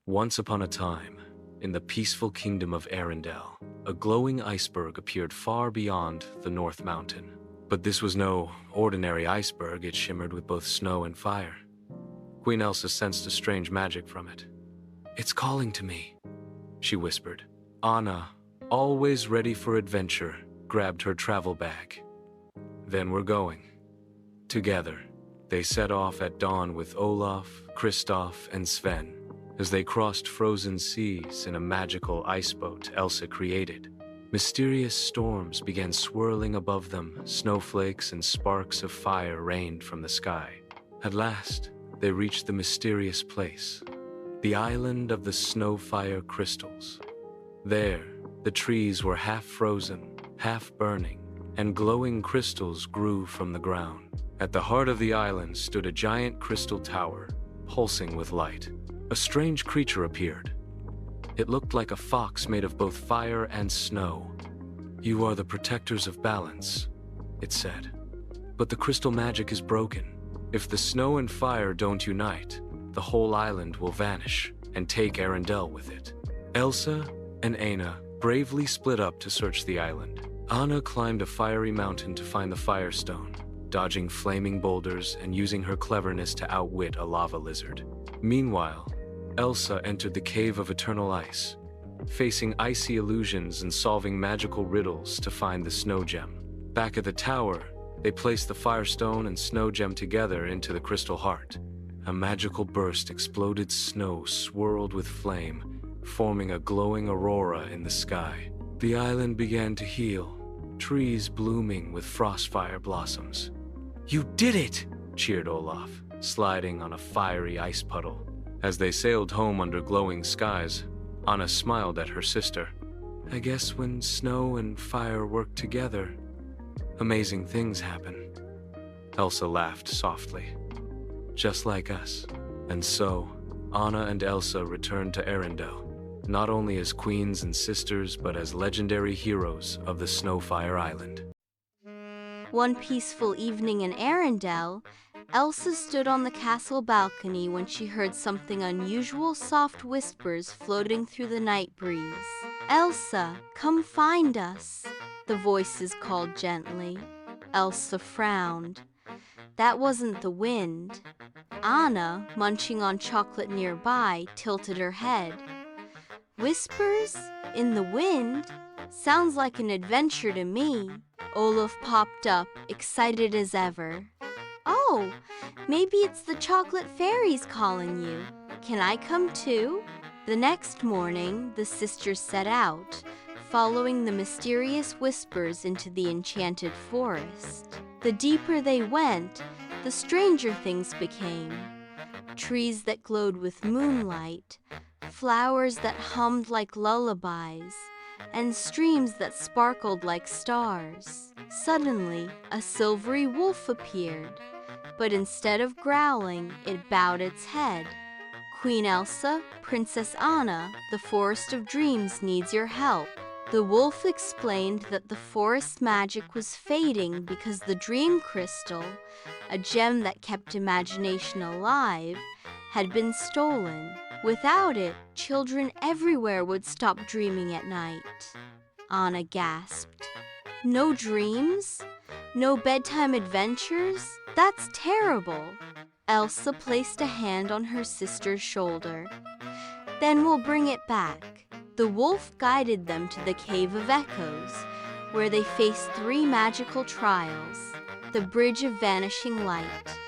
Once upon a time, in the peaceful kingdom of Arendelle, a glowing iceberg appeared far beyond the North Mountain. But this was no ordinary iceberg. It shimmered with both snow and fire. Queen Elsa sensed a strange magic from it. "It's calling to me," she whispered. Anna, always ready for adventure, grabbed her travel bag. "Then we're going." Together, they set off at dawn with Olaf, Kristoff, and Sven as they crossed frozen seas in a magical iceboat Elsa created. Mysterious storms began swirling above them, snowflakes and sparks of fire rained from the sky. At last, they reached the mysterious place, the island of the Snowfire crystals. There, the trees were half frozen, half burning, and glowing crystals grew from the ground. At the heart of the island stood a giant crystal tower, pulsing with light. A strange creature appeared. It looked like a fox made of both fire and snow. "You are the protectors of balance," it said. "But the crystal magic is broken. If the snow and fire don't unite, the whole island will vanish and take Arendelle with it." Elsa and Anna bravely split up to search the island. Anna climbed a fiery mountain to find the Firestone, dodging flaming boulders and using her cleverness to outwit a lava lizard. Meanwhile, Elsa entered the Cave of Eternal Ice, facing icy illusions and solving magical riddles to find the snow gem. Back at the tower, they placed the Firestone and snow gem together into the crystal heart. A magical burst exploded. Snow swirled with flame, forming a glowing aurora in the sky. The island began to heal, trees blooming with frostfire blossoms. "You did it!" cheered Olaf, sliding on a fiery ice puddle. As they sailed home under glowing skies, Anna smiled at her sister. "I guess when snow and fire work together, amazing things happen." Elsa laughed softly. "Just like us." And so, Anna and Elsa returned to Arendelle, not only as queens and sisters, but as legendary heroes of the Snowfire Island. One peaceful evening in Arendelle, Elsa stood on the castle balcony when she heard something unusual. Soft whispers floating through the night breeze. "Elsa, come find us," the voices called gently. Elsa frowned. That wasn't the wind. Anna, munching on chocolate nearby, tilted her head. "Whispers? In the wind? Sounds like an adventure to me." Olaf popped up, excited as ever. "Oh, maybe it's the chocolate fairies calling you. Can I come too?" The next morning, the sisters set out, following the mysterious whispers into the enchanted forest. The deeper they went, the stranger things became. Trees that glowed with moonlight, flowers that hummed like lullabies, and streams that sparkled like stars. Suddenly, a silvery wolf appeared, but instead of growling, it bowed its head. "Queen Elsa, Princess Anna, the Forest of Dreams needs your help." The wolf explained that the forest magic was fading because the dream crystal, a gem that kept imagination alive, had been stolen. Without it, children everywhere would stop dreaming at night. Anna gasped. "No dreams? No bedtime adventures? That's terrible." Elsa placed a hand on her sister's shoulder. "Then we'll bring it back." The wolf guided them to the Cave of Echoes, where they faced 3 magical trials. The Bridge of Vanishing Light.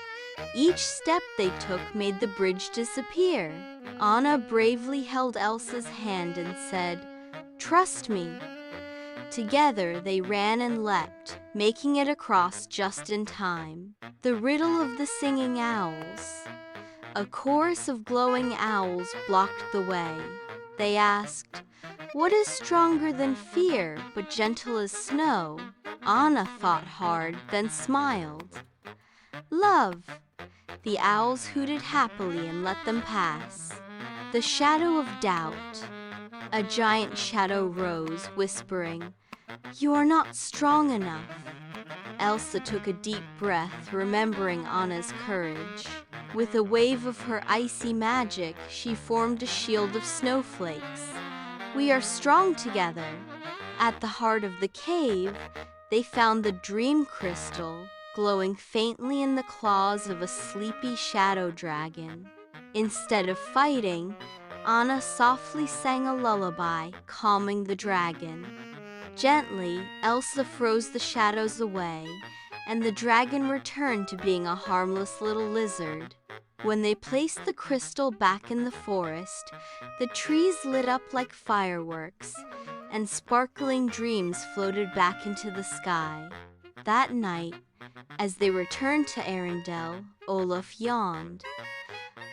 Each step they took made the bridge disappear. Anna bravely held Elsa's hand and said, "Trust me." Together they ran and leapt, making it across just in time. The riddle of the singing owls. A chorus of glowing owls blocked the way. They asked, "What is stronger than fear, but gentle as snow?" Anna thought hard, then smiled. "Love." The owls hooted happily and let them pass. The shadow of doubt. A giant shadow rose, whispering, "You are not strong enough." Elsa took a deep breath, remembering Anna's courage. With a wave of her icy magic, she formed a shield of snowflakes. "We are strong together." At the heart of the cave, they found the dream crystal, glowing faintly in the claws of a sleepy shadow dragon. Instead of fighting, Anna softly sang a lullaby, calming the dragon. Gently, Elsa froze the shadows away, and the dragon returned to being a harmless little lizard. When they placed the crystal back in the forest, the trees lit up like fireworks, and sparkling dreams floated back into the sky. That night, as they returned to Arendelle, Olaf yawned.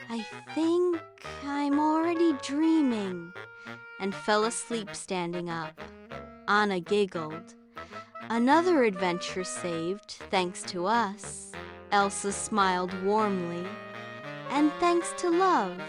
"I think I'm already dreaming," and fell asleep standing up. Anna giggled. "Another adventure saved, thanks to us." Elsa smiled warmly. "And thanks to love."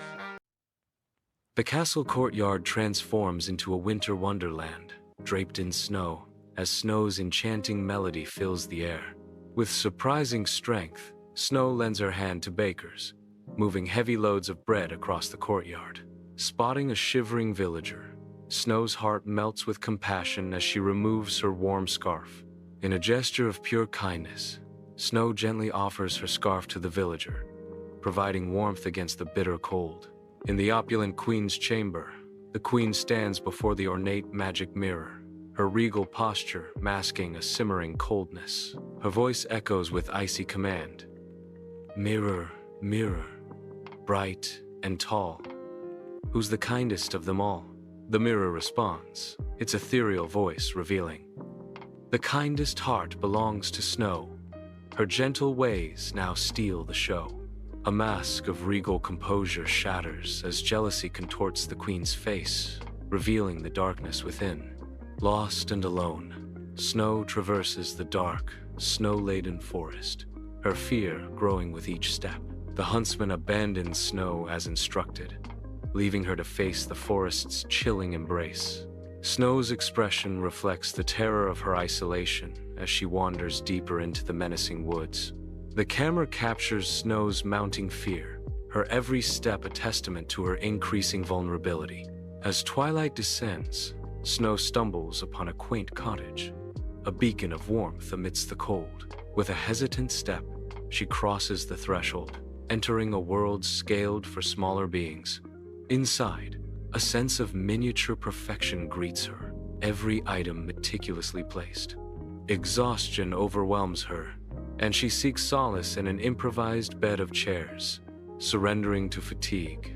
The castle courtyard transforms into a winter wonderland, draped in snow, as snow's enchanting melody fills the air. With surprising strength, Snow lends her hand to bakers, moving heavy loads of bread across the courtyard. Spotting a shivering villager, Snow's heart melts with compassion as she removes her warm scarf. In a gesture of pure kindness, Snow gently offers her scarf to the villager, providing warmth against the bitter cold. In the opulent queen's chamber, the queen stands before the ornate magic mirror, her regal posture masking a simmering coldness. Her voice echoes with icy command. "Mirror, mirror, bright and tall, who's the kindest of them all?" The mirror responds, its ethereal voice revealing, "The kindest heart belongs to Snow. Her gentle ways now steal the show." A mask of regal composure shatters as jealousy contorts the queen's face, revealing the darkness within. Lost and alone, Snow traverses the dark, snow-laden forest, her fear growing with each step. The huntsman abandons Snow as instructed, leaving her to face the forest's chilling embrace. Snow's expression reflects the terror of her isolation as she wanders deeper into the menacing woods. The camera captures Snow's mounting fear, her every step a testament to her increasing vulnerability. As twilight descends, Snow stumbles upon a quaint cottage, a beacon of warmth amidst the cold. With a hesitant step, she crosses the threshold, entering a world scaled for smaller beings. Inside, a sense of miniature perfection greets her, every item meticulously placed. Exhaustion overwhelms her, and she seeks solace in an improvised bed of chairs. Surrendering to fatigue,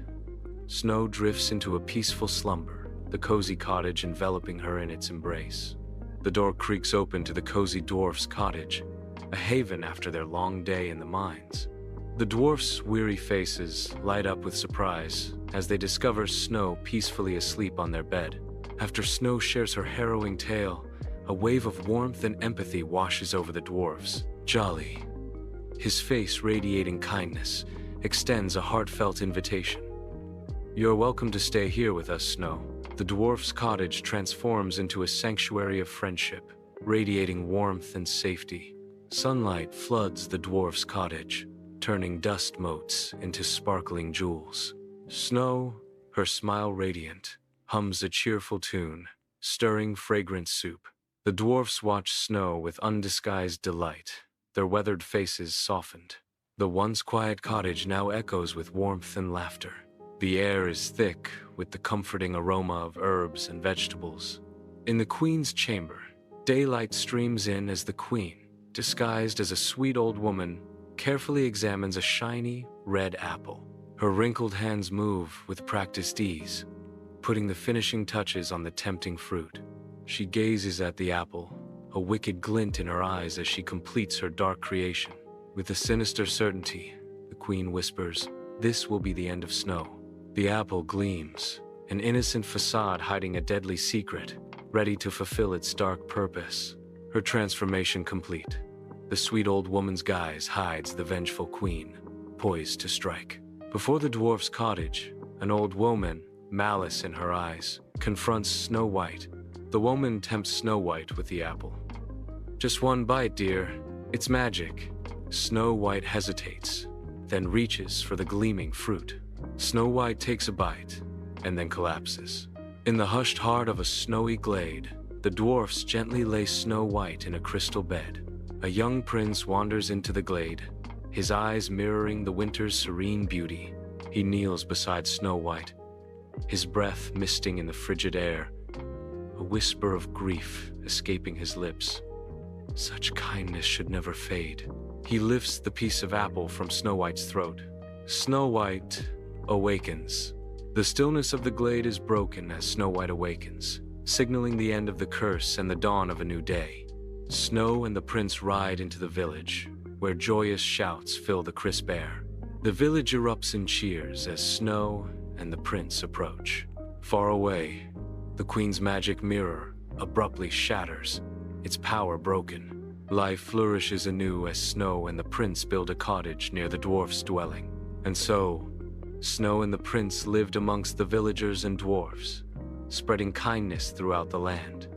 Snow drifts into a peaceful slumber, the cozy cottage enveloping her in its embrace. The door creaks open to the cozy dwarf's cottage, a haven after their long day in the mines. The dwarfs' weary faces light up with surprise as they discover Snow peacefully asleep on their bed. After Snow shares her harrowing tale, a wave of warmth and empathy washes over the dwarfs. Jolly, his face radiating kindness, extends a heartfelt invitation. "You're welcome to stay here with us, Snow." The dwarf's cottage transforms into a sanctuary of friendship, radiating warmth and safety. Sunlight floods the dwarf's cottage, turning dust motes into sparkling jewels. Snow, her smile radiant, hums a cheerful tune, stirring fragrant soup. The dwarfs watch Snow with undisguised delight, their weathered faces softened. The once quiet cottage now echoes with warmth and laughter. The air is thick with the comforting aroma of herbs and vegetables. In the queen's chamber, daylight streams in as the queen, disguised as a sweet old woman, carefully examines a shiny, red apple. Her wrinkled hands move with practiced ease, putting the finishing touches on the tempting fruit. She gazes at the apple, a wicked glint in her eyes as she completes her dark creation. With a sinister certainty, the queen whispers, "This will be the end of Snow." The apple gleams, an innocent facade hiding a deadly secret, ready to fulfill its dark purpose. Her transformation complete, the sweet old woman's guise hides the vengeful queen, poised to strike. Before the dwarf's cottage, an old woman, malice in her eyes, confronts Snow White. The woman tempts Snow White with the apple. "Just one bite, dear. It's magic." Snow White hesitates, then reaches for the gleaming fruit. Snow White takes a bite and then collapses. In the hushed heart of a snowy glade, the dwarfs gently lay Snow White in a crystal bed. A young prince wanders into the glade, his eyes mirroring the winter's serene beauty. He kneels beside Snow White, his breath misting in the frigid air, a whisper of grief escaping his lips. Such kindness should never fade. He lifts the piece of apple from Snow White's throat. Snow White awakens. The stillness of the glade is broken as Snow White awakens, signaling the end of the curse and the dawn of a new day. Snow and the prince ride into the village, where joyous shouts fill the crisp air. The village erupts in cheers as Snow and the prince approach. Far away, the queen's magic mirror abruptly shatters, its power broken. Life flourishes anew as Snow and the prince build a cottage near the dwarf's dwelling. And so, Snow and the prince lived amongst the villagers and dwarfs, spreading kindness throughout the land.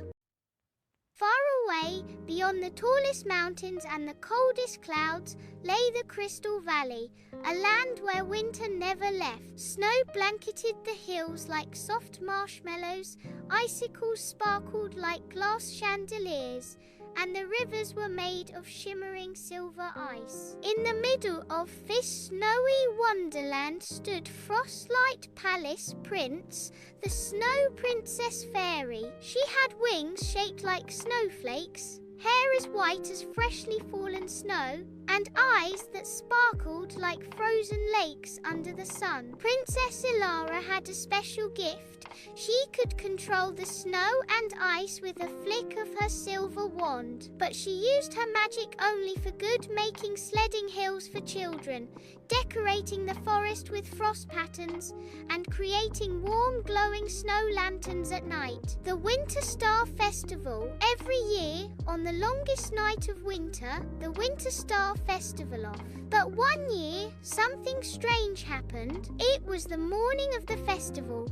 Far away, beyond the tallest mountains and the coldest clouds, lay the Crystal Valley, a land where winter never left. Snow blanketed the hills like soft marshmallows, icicles sparkled like glass chandeliers, and the rivers were made of shimmering silver ice. In the middle of this snowy wonderland stood Frostlight Palace Prince, the Snow Princess Fairy. She had wings shaped like snowflakes, hair as white as freshly fallen snow, and eyes that sparkled like frozen lakes under the sun. Princess Elara had a special gift. She could control the snow and ice with a flick of her silver wand. But she used her magic only for good, making sledding hills for children, decorating the forest with frost patterns, and creating warm, glowing snow lanterns at night. The Winter Star Festival. Every year, on the longest night of winter, the Winter Star Festival off. But one year, something strange happened. It was the morning of the festival,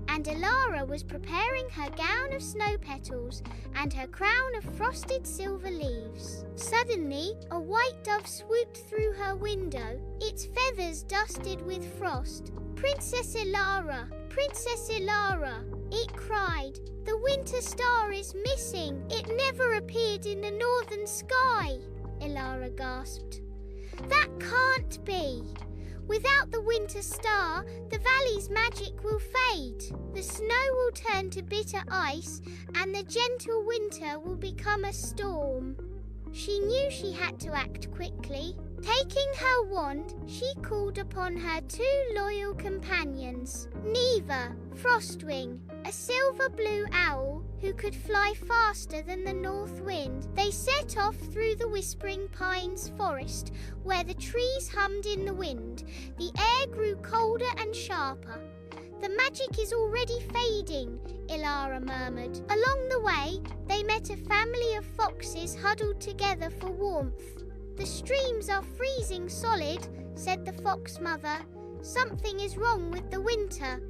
and Elara was preparing her gown of snow petals and her crown of frosted silver leaves. Suddenly, a white dove swooped through her window, its feathers dusted with frost. "Princess Elara! Princess Elara!" it cried. "The Winter Star is missing. It never appeared in the northern sky." Elara gasped. "That can't be. Without the Winter Star, the valley's magic will fade. The snow will turn to bitter ice, and the gentle winter will become a storm." She knew she had to act quickly. Taking her wand, she called upon her two loyal companions, Neva, Frostwing, a silver-blue owl who could fly faster than the north wind. They set off through the Whispering Pines forest, where the trees hummed in the wind. The air grew colder and sharper. "The magic is already fading," Elara murmured. Along the way, they met a family of foxes huddled together for warmth. "The streams are freezing solid," said the fox mother. "Something is wrong with the winter."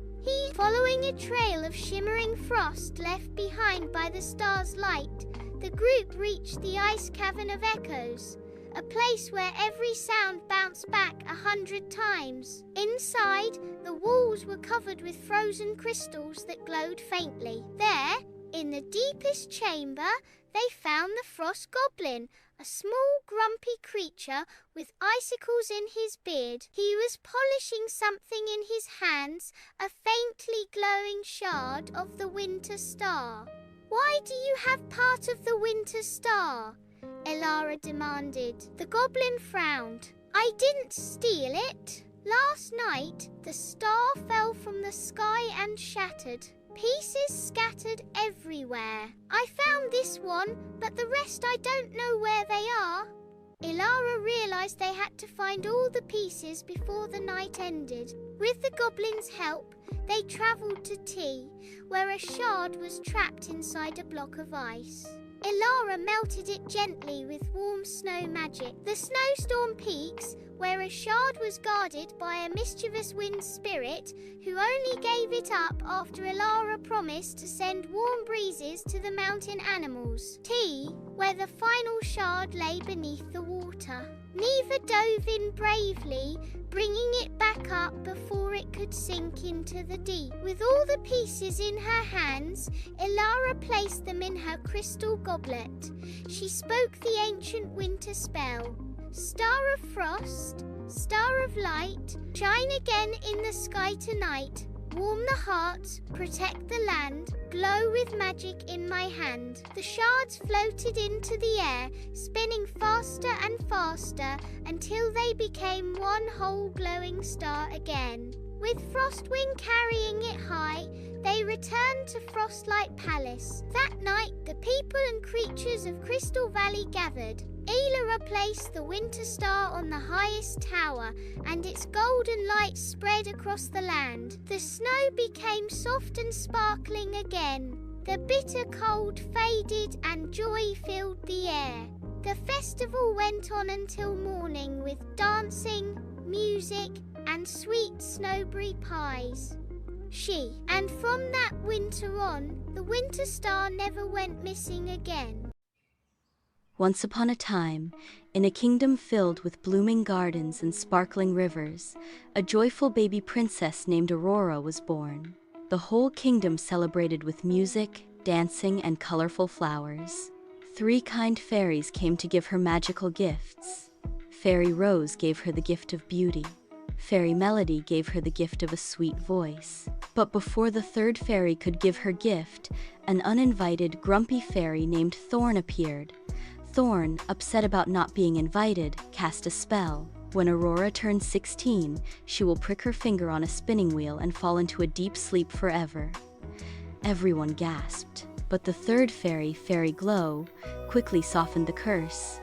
Following a trail of shimmering frost left behind by the star's light, the group reached the ice cavern of echoes, a place where every sound bounced back 100 times. Inside, the walls were covered with frozen crystals that glowed faintly. There, in the deepest chamber, they found the Frost Goblin, a small, grumpy creature with icicles in his beard. He was polishing something in his hands, a faintly glowing shard of the Winter Star. "Why do you have part of the Winter Star?" Elara demanded. The goblin frowned. "I didn't steal it. Last night, the star fell from the sky and shattered. Pieces scattered everywhere. I found this one, but the rest I don't know where they are." Elara realized they had to find all the pieces before the night ended. With the goblin's help, they traveled to Tea, where a shard was trapped inside a block of ice. Elara melted it gently with warm snow magic. The snowstorm peaks, where a shard was guarded by a mischievous wind spirit who only gave it up after Elara promised to send warm breezes to the mountain animals. Tea, where the final shard lay beneath the water. Neva dove in bravely, bringing it back up before it could sink into the deep. With all the pieces in her hands, Ilara placed them in her crystal goblet. She spoke the ancient winter spell. Star of frost, star of light, shine again in the sky tonight. Warm the heart, protect the land, glow with magic in my hand. The shards floated into the air, spinning faster and faster until they became one whole glowing star again. With Frostwing carrying it high, they returned to Frostlight Palace. That night, the people and creatures of Crystal Valley gathered. Ilara placed the Winter Star on the highest tower, and its golden light spread across the land. The snow became soft and sparkling again. The bitter cold faded and joy filled the air. The festival went on until morning with dancing, music, and sweet snowberry pies. And from that winter on, the Winter Star never went missing again. Once upon a time, in a kingdom filled with blooming gardens and sparkling rivers, a joyful baby princess named Aurora was born. The whole kingdom celebrated with music, dancing, and colorful flowers. 3 kind fairies came to give her magical gifts. Fairy Rose gave her the gift of beauty. Fairy Melody gave her the gift of a sweet voice. But before the 3rd fairy could give her gift, an uninvited, grumpy fairy named Thorn appeared. Thorn, upset about not being invited, cast a spell. When Aurora turns 16, she will prick her finger on a spinning wheel and fall into a deep sleep forever. Everyone gasped, but the 3rd fairy, Fairy Glow, quickly softened the curse.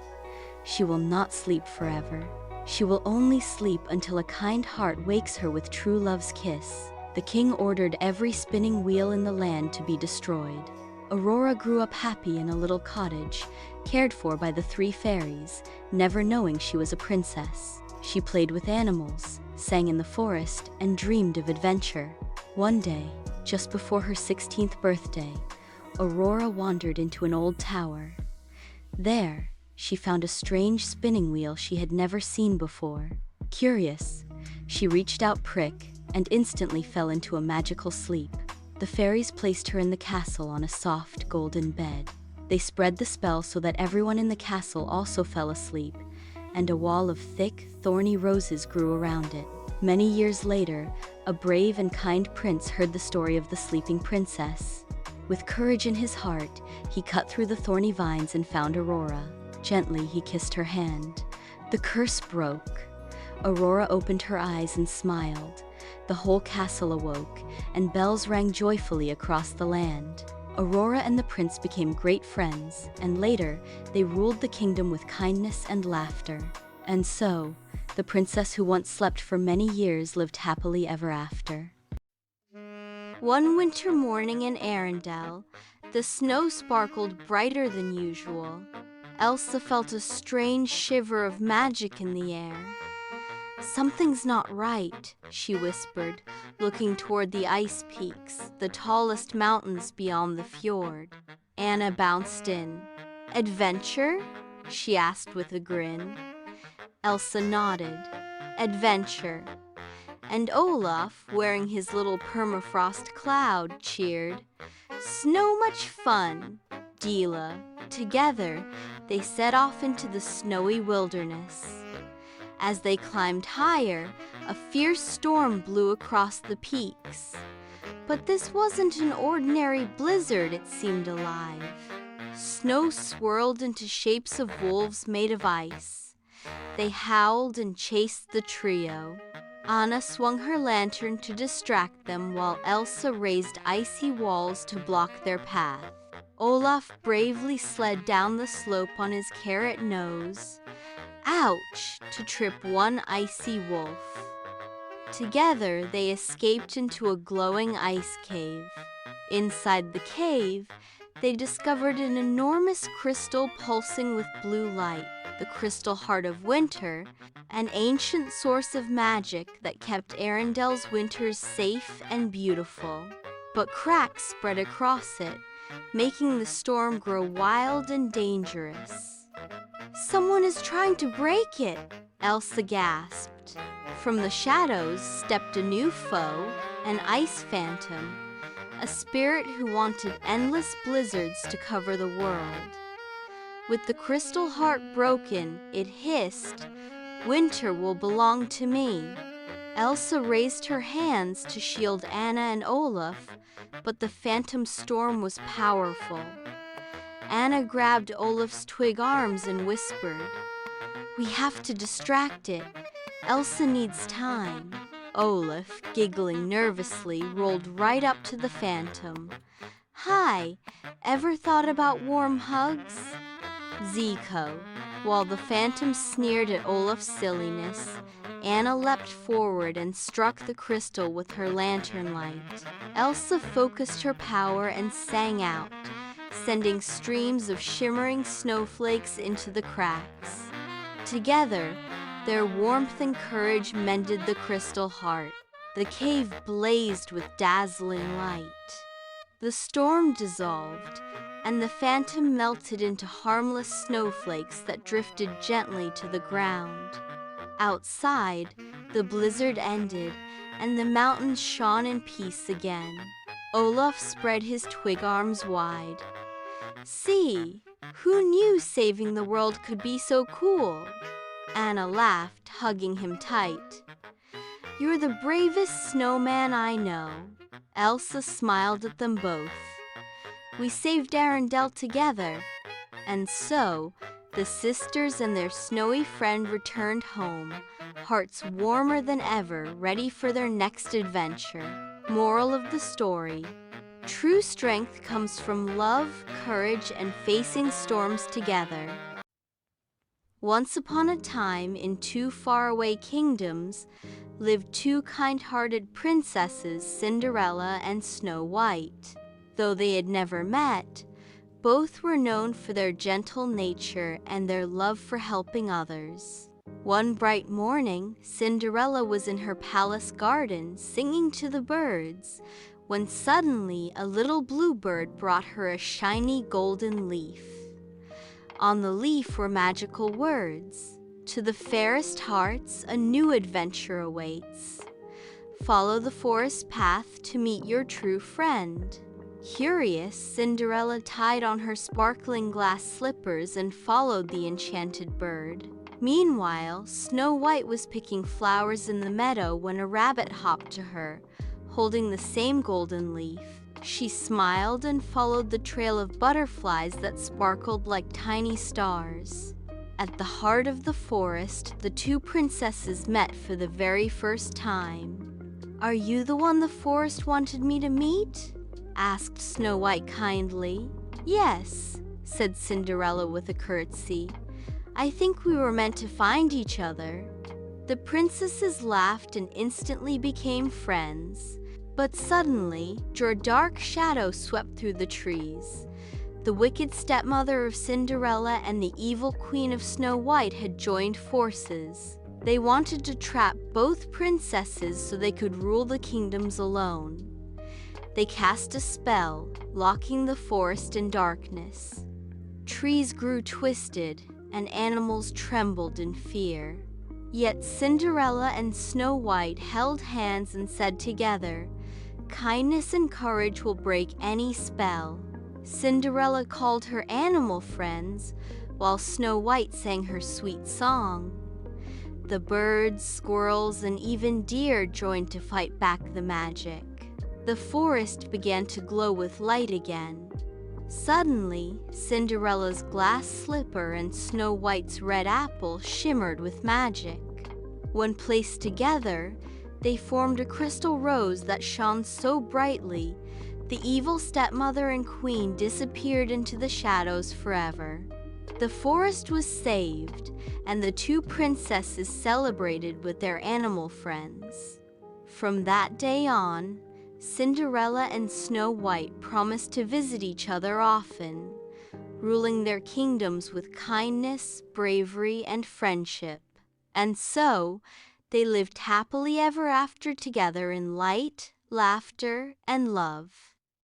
She will not sleep forever. She will only sleep until a kind heart wakes her with true love's kiss. The king ordered every spinning wheel in the land to be destroyed. Aurora grew up happy in a little cottage, cared for by the 3 fairies, never knowing she was a princess. She played with animals, sang in the forest, and dreamed of adventure. One day, just before her 16th birthday, Aurora wandered into an old tower. There, she found a strange spinning wheel she had never seen before. Curious, she reached out Prick and instantly fell into a magical sleep. The fairies placed her in the castle on a soft, golden bed. They spread the spell so that everyone in the castle also fell asleep, and a wall of thick, thorny roses grew around it. Many years later, a brave and kind prince heard the story of the sleeping princess. With courage in his heart, he cut through the thorny vines and found Aurora. Gently, he kissed her hand. The curse broke. Aurora opened her eyes and smiled. The whole castle awoke, and bells rang joyfully across the land. Aurora and the prince became great friends, and later, they ruled the kingdom with kindness and laughter. And so, the princess who once slept for many years lived happily ever after. One winter morning in Arendelle, the snow sparkled brighter than usual. Elsa felt a strange shiver of magic in the air. "Something's not right," she whispered, looking toward the ice peaks, the tallest mountains beyond the fjord. Anna bounced in. "Adventure?" she asked with a grin. Elsa nodded. "Adventure." And Olaf, wearing his little permafrost cloud, cheered. "Snow much fun, Dila." Together, they set off into the snowy wilderness. As they climbed higher, a fierce storm blew across the peaks. But this wasn't an ordinary blizzard, it seemed alive. Snow swirled into shapes of wolves made of ice. They howled and chased the trio. Anna swung her lantern to distract them while Elsa raised icy walls to block their path. Olaf bravely slid down the slope on his carrot nose. Ouch! To trip one icy wolf. Together, they escaped into a glowing ice cave. Inside the cave, they discovered an enormous crystal pulsing with blue light, the crystal heart of winter, an ancient source of magic that kept Arendelle's winters safe and beautiful. But cracks spread across it, making the storm grow wild and dangerous. "Someone is trying to break it," Elsa gasped. From the shadows stepped a new foe, an ice phantom, a spirit who wanted endless blizzards to cover the world. With the crystal heart broken, it hissed, "Winter will belong to me." Elsa raised her hands to shield Anna and Olaf, but the phantom storm was powerful. Anna grabbed Olaf's twig arms and whispered, "We have to distract it. Elsa needs time." Olaf, giggling nervously, rolled right up to the phantom. "Hi, ever thought about warm hugs?" Zico. While the phantom sneered at Olaf's silliness, Anna leapt forward and struck the crystal with her lantern light. Elsa focused her power and sang out, sending streams of shimmering snowflakes into the cracks. Together, their warmth and courage mended the crystal heart. The cave blazed with dazzling light. The storm dissolved, and the phantom melted into harmless snowflakes that drifted gently to the ground. Outside, the blizzard ended, and the mountains shone in peace again. Olaf spread his twig arms wide. "See, who knew saving the world could be so cool?" Anna laughed, hugging him tight. "You're the bravest snowman I know." Elsa smiled at them both. "We saved Arendelle together." And so, the sisters and their snowy friend returned home, hearts warmer than ever, ready for their next adventure. Moral of the story: true strength comes from love, courage, and facing storms together. Once upon a time, in two faraway kingdoms, lived two kind-hearted princesses, Cinderella and Snow White. Though they had never met, both were known for their gentle nature and their love for helping others. One bright morning, Cinderella was in her palace garden singing to the birds, when suddenly a little bluebird brought her a shiny golden leaf. On the leaf were magical words: "To the fairest hearts, a new adventure awaits. Follow the forest path to meet your true friend." Curious, Cinderella tied on her sparkling glass slippers and followed the enchanted bird. Meanwhile, Snow White was picking flowers in the meadow when a rabbit hopped to her, holding the same golden leaf. She smiled and followed the trail of butterflies that sparkled like tiny stars. At the heart of the forest, the two princesses met for the very first time. "Are you the one the forest wanted me to meet?" asked Snow White kindly. "Yes," said Cinderella with a curtsy. "I think we were meant to find each other." The princesses laughed and instantly became friends. But suddenly, a dark shadow swept through the trees. The wicked stepmother of Cinderella and the evil queen of Snow White had joined forces. They wanted to trap both princesses so they could rule the kingdoms alone. They cast a spell, locking the forest in darkness. Trees grew twisted, and animals trembled in fear. Yet Cinderella and Snow White held hands and said together, "Kindness and courage will break any spell." Cinderella called her animal friends, while Snow White sang her sweet song. The birds, squirrels, and even deer joined to fight back the magic. The forest began to glow with light again. Suddenly, Cinderella's glass slipper and Snow White's red apple shimmered with magic. When placed together, they formed a crystal rose that shone so brightly, the evil stepmother and queen disappeared into the shadows forever. The forest was saved, and the two princesses celebrated with their animal friends. From that day on, Cinderella and Snow White promised to visit each other often, ruling their kingdoms with kindness, bravery, and friendship. And so, they lived happily ever after together in light, laughter, and love.